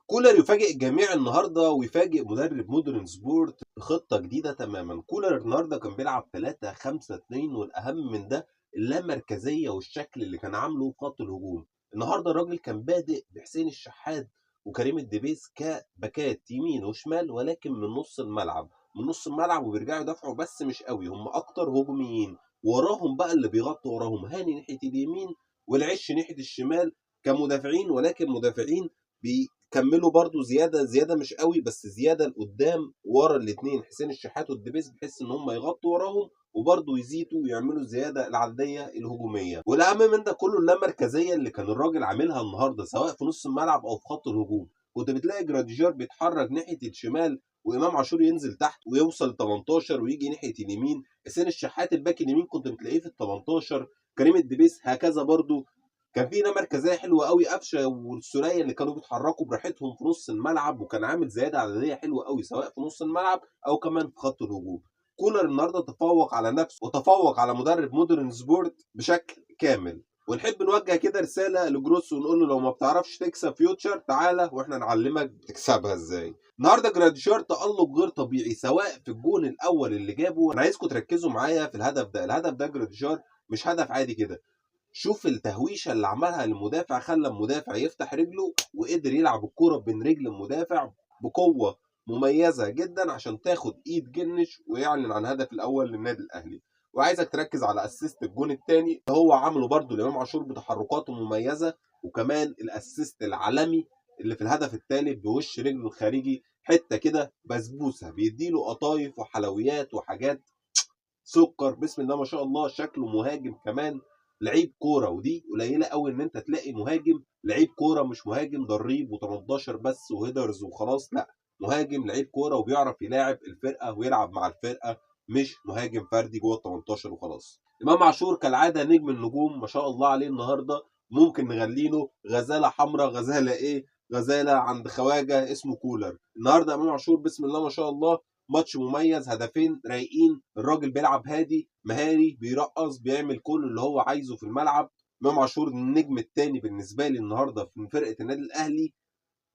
كولر يفاجئ الجميع النهارده ويفاجئ مدرب مودرن سبورت بخطة جديدة تماما. كولر النهارده كان بيلعب 3-5-2، والأهم من ده اللامركزية والشكل اللي كان عامله في خط الهجوم. النهارده الراجل كان بادئ بحسين الشحات وكريم الدبيس كباكات يمين وشمال، ولكن من نص الملعب، وبيرجعوا يدافعوا بس مش قوي، هم أكتر هجوميين. وراهم بقى اللي بيغطوا وراهم هاني ناحية اليمين والعش ناحية الشمال كمدافعين، ولكن مدافعين كملوا برضو زياده مش قوي، بس زياده لقدام ورا الاثنين حسين الشحات والدبيس، بحيث ان هم يغطوا وراهم وبرضه يزيدوا ويعملوا الزياده العدديه الهجوميه. والاهم من ده كله اللامركزيه اللي كان الراجل عاملها النهارده سواء في نص الملعب او في خط الهجوم. كنت بتلاقي جراديجار بيتحرك ناحيه الشمال، وامام عاشور ينزل تحت ويوصل ل 18 ويجي ناحيه اليمين، حسين الشحات الباك اليمين كنت بتلاقيه في ال 18، كريم الدبيس هكذا برضه. كان في مركزيه حلوه قوي، قفشه والسوليه اللي كانوا بيتحركوا براحتهم في نص الملعب، وكان عامل زياده عدديه حلوه قوي سواء في نص الملعب او كمان في خط الهجوم. كولر النهارده تفوق على نفسه وتفوق على مدرب مودرن سبورت بشكل كامل. ونحب نوجه كده رساله لجروس ونقول له لو ما بتعرفش تكسب فيوتشر تعالى واحنا نعلمك تكسبها ازاي. النهارده جراديشار تألق غير طبيعي سواء في الجون الاول اللي جابه. انا عايزكم تركزوا معايا في الهدف ده. الهدف ده جراديشار مش هدف عادي كده. شوف التهويشه اللي عملها للمدافع، خلى المدافع يفتح رجله وقدر يلعب الكوره بين رجل المدافع بقوه مميزه جدا عشان تاخد ايد جنش ويعلن عن الهدف الاول للنادي الاهلي. وعايزك تركز على اسيست الجون الثاني اللي هو عمله برده لامام عاشور بتحركاته مميزه، وكمان الاسيست العالمي اللي في الهدف الثالث بوش رجله الخارجي، حته كده بسبوسه بيديله قطايف وحلويات وحاجات سكر. بسم الله ما شاء الله، شكله مهاجم كمان، لعيب كوره. ودي قليله قوي ان انت تلاقي مهاجم لعيب كوره، مش مهاجم ضريب و18 بس وهيدرز وخلاص، لا، مهاجم لعيب كوره وبيعرف يلاعب الفرقه ويلعب مع الفرقه، مش مهاجم فردي جوه ال 18 وخلاص. امام عاشور كالعاده نجم النجوم ما شاء الله عليه النهارده. ممكن نغلينه غزاله حمراء، غزاله ايه، غزاله عند خواجه اسمه كولر. النهارده امام عاشور بسم الله ما شاء الله، ماتش مميز، هدفين رايقين، الراجل بيلعب هادي مهاري، بيرقص، بيعمل كل اللي هو عايزه في الملعب. امام عاشور النجم الثاني بالنسبه لي النهارده من فرقه النادي الاهلي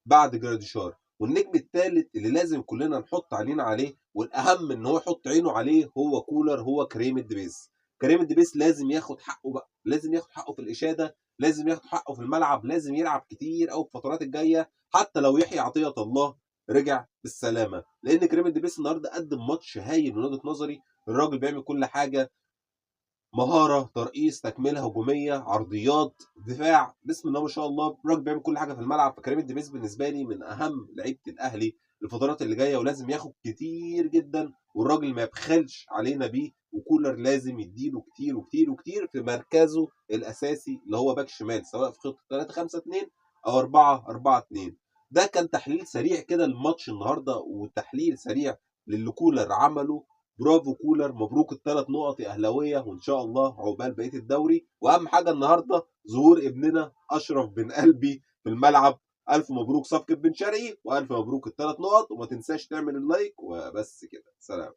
بعد جراديشار. والنجم الثالث اللي لازم كلنا نحط عينينا عليه، والاهم ان هو يحط عينه عليه، هو كولر، هو كريم الدبيس. كريم الدبيس لازم ياخد حقه بقى، لازم ياخد حقه في الاشاده، لازم ياخد حقه في الملعب، لازم يلعب كتير قوي في الفترات الجايه، حتى لو يحيى عطيه الله رجع بالسلامه. لان كريم الدبيس النهارده قدم ماتش هايل من وجهه نظري. الراجل بيعمل كل حاجه، مهاره، ترقيص، تكمله هجوميه، عرضيات، دفاع، بسم الله ما شاء الله، الراجل بيعمل كل حاجه في الملعب. فكريم الدبيس بالنسبه لي من اهم لعيبه الاهلي الفترات اللي جايه، ولازم ياخد كتير جدا، والراجل ما يبخلش علينا بيه. وكولر لازم يديله كتير وكتير وكتير في مركزه الاساسي اللي هو باك شمال، سواء في خطه 3-5-2 او 4-4-2. ده كان تحليل سريع كده للماتش النهارده، وتحليل سريع للي كولر عمله. برافو كولر، مبروك الثلاث نقط يا اهلاويه، وان شاء الله عقبال بقيه الدوري. واهم حاجه النهارده ظهور ابننا اشرف بن قلبي في الملعب. الف مبروك صفقه بن شرقي، والف مبروك الثلاث نقط، وما تنساش تعمل اللايك. وبس كده، سلام.